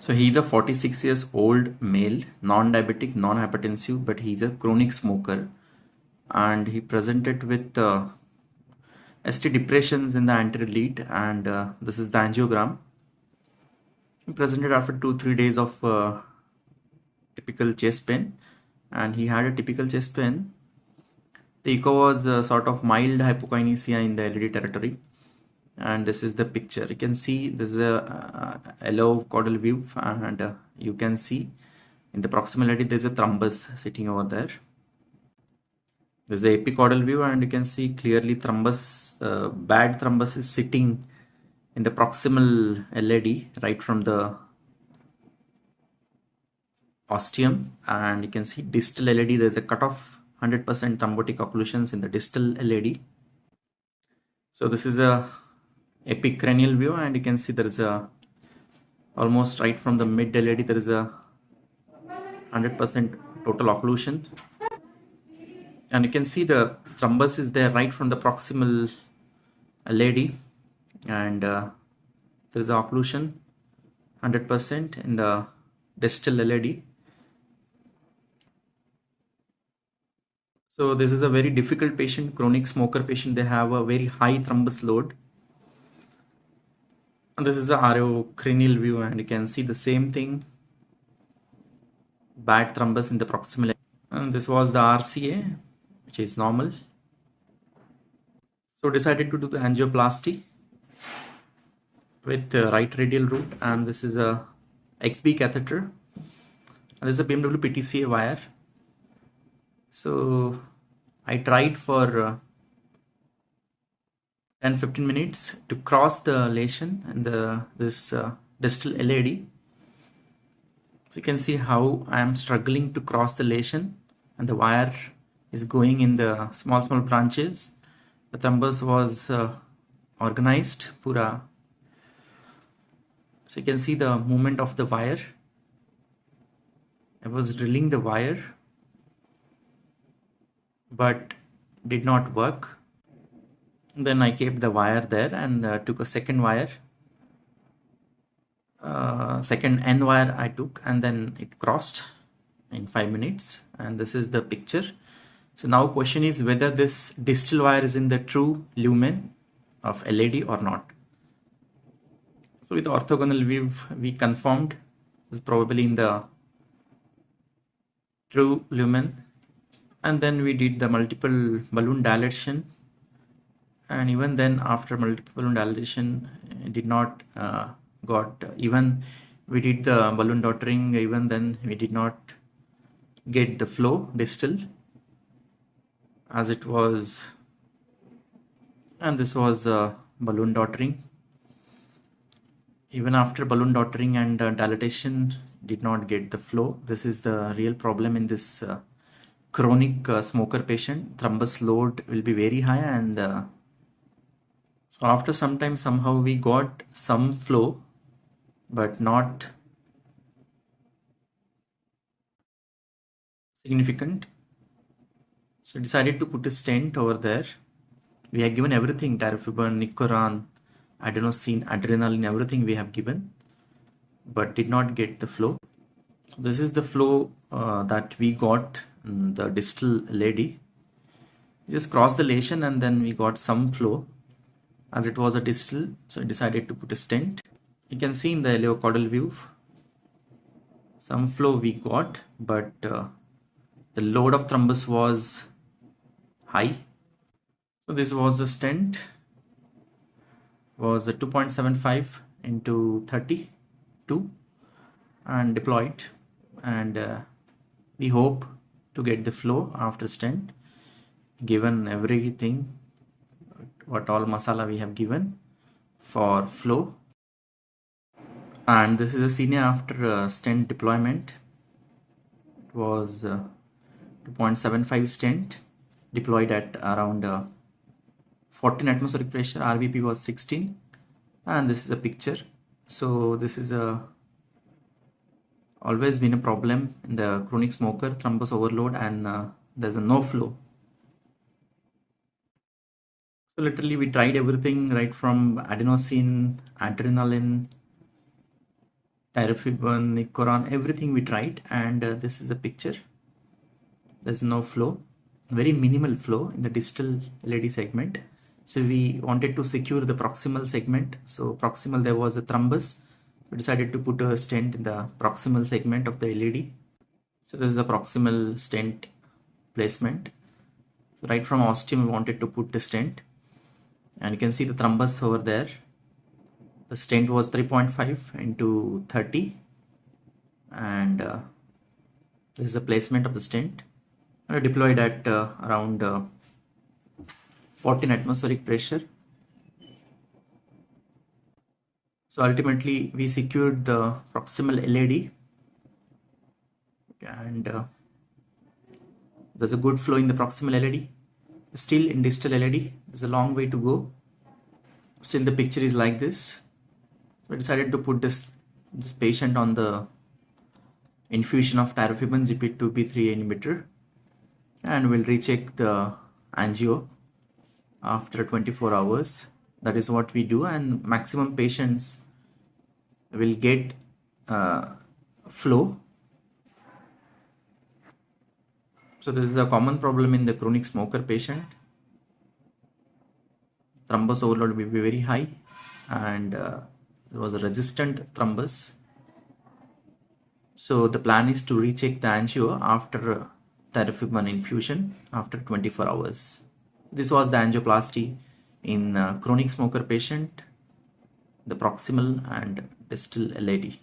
So he's a 46 years old male, non-diabetic, non-hypertensive, but he's a chronic smoker, and he presented with ST depressions in the anterior lead, and this is the angiogram. He presented after 2-3 days of typical chest pain, and he had a typical chest pain. The echo was sort of mild hypokinesia in the LED territory, and this is the picture. You can see this is a yellow caudal view, and you can see in the proximal LED there is a thrombus sitting over there. This is the epicaudal view, and you can see clearly thrombus, bad thrombus is sitting in the proximal LED right from the ostium, and you can see distal LED. There is a cutoff 100% thrombotic occlusions in the distal LED. So this is a epicranial view, and you can see there is a almost right from the mid LED there is a 100% total occlusion, and you can see the thrombus is there right from the proximal LED, and there is a occlusion 100% in the distal LED. So this is a very difficult patient, chronic smoker patient. They have a very high thrombus load. And this is a cranial view, and you can see the same thing, bad thrombus in the proximal. And this was the RCA, which is normal. So decided to do the angioplasty with the right radial route, and this is a XB catheter, and this is a BMW PTCA wire. So I tried for 10-15 minutes to cross the lesion in this distal LED. So you can see how I am struggling to cross the lesion, and the wire is going in the small branches. The thrombus was organized pura. So you can see the movement of the wire. I was drilling the wire, but did not work. Then I kept the wire there and took a second wire, second end wire I took, and then it crossed in 5 minutes, and this is the picture. So now question is whether this distal wire is in the true lumen of LED or not. So with the orthogonal view we confirmed is probably in the true lumen, and then we did the multiple balloon dilation, and even then after multiple balloon dilation it did not got, even we did the balloon daughtering, even then we did not get the flow distal as it was, and this was balloon daughtering. Even after balloon daughtering and dilatation did not get the flow. This is the real problem in this chronic smoker patient. Thrombus load will be very high, and so after some time somehow we got some flow but not significant. So decided to put a stent over there. We have given everything, tarifiban, nicoran, adenosine, adrenaline, everything we have given, but did not get the flow. So this is the flow that we got in the distal LED. Just crossed the lesion and then we got some flow as it was a distal, so I decided to put a stent. You can see in the caudal view some flow we got, but the load of thrombus was high. So this was a stent, was a 2.75 into 32 and deployed, and we hope to get the flow after stent, given everything what all masala we have given for flow. And this is a scene after stent deployment. It was 2.75 stent deployed at around 14 atmospheric pressure. RBP was 16, and this is a picture. So this is always been a problem in the chronic smoker, thrombus overload, and there's a no flow. So literally we tried everything right from adenosine, adrenaline, Tirofibin, Nicoran, everything we tried, and this is a picture. There's no flow, very minimal flow in the distal LED segment. So we wanted to secure the proximal segment. So proximal, there was a thrombus. We decided to put a stent in the proximal segment of the LED. So this is the proximal stent placement. So right from ostium, we wanted to put the stent, and you can see the thrombus over there. The stent was 3.5 into 30, and this is the placement of the stent. Deployed at around 14 atmospheric pressure. So ultimately we secured the proximal LED, and there's a good flow in the proximal LED. Still in distal LED, there's a long way to go. Still the picture is like this. We decided to put this patient on the infusion of tirofibin GP2B3 inhibitor, and we'll recheck the angio after 24 hours. That is what we do, and maximum patients will get flow. So this is a common problem in the chronic smoker patient. Thrombus overload will be very high, and there was a resistant thrombus. So the plan is to recheck the angio after tirofibin infusion after 24 hours. This was the angioplasty in chronic smoker patient, the proximal and distal LED.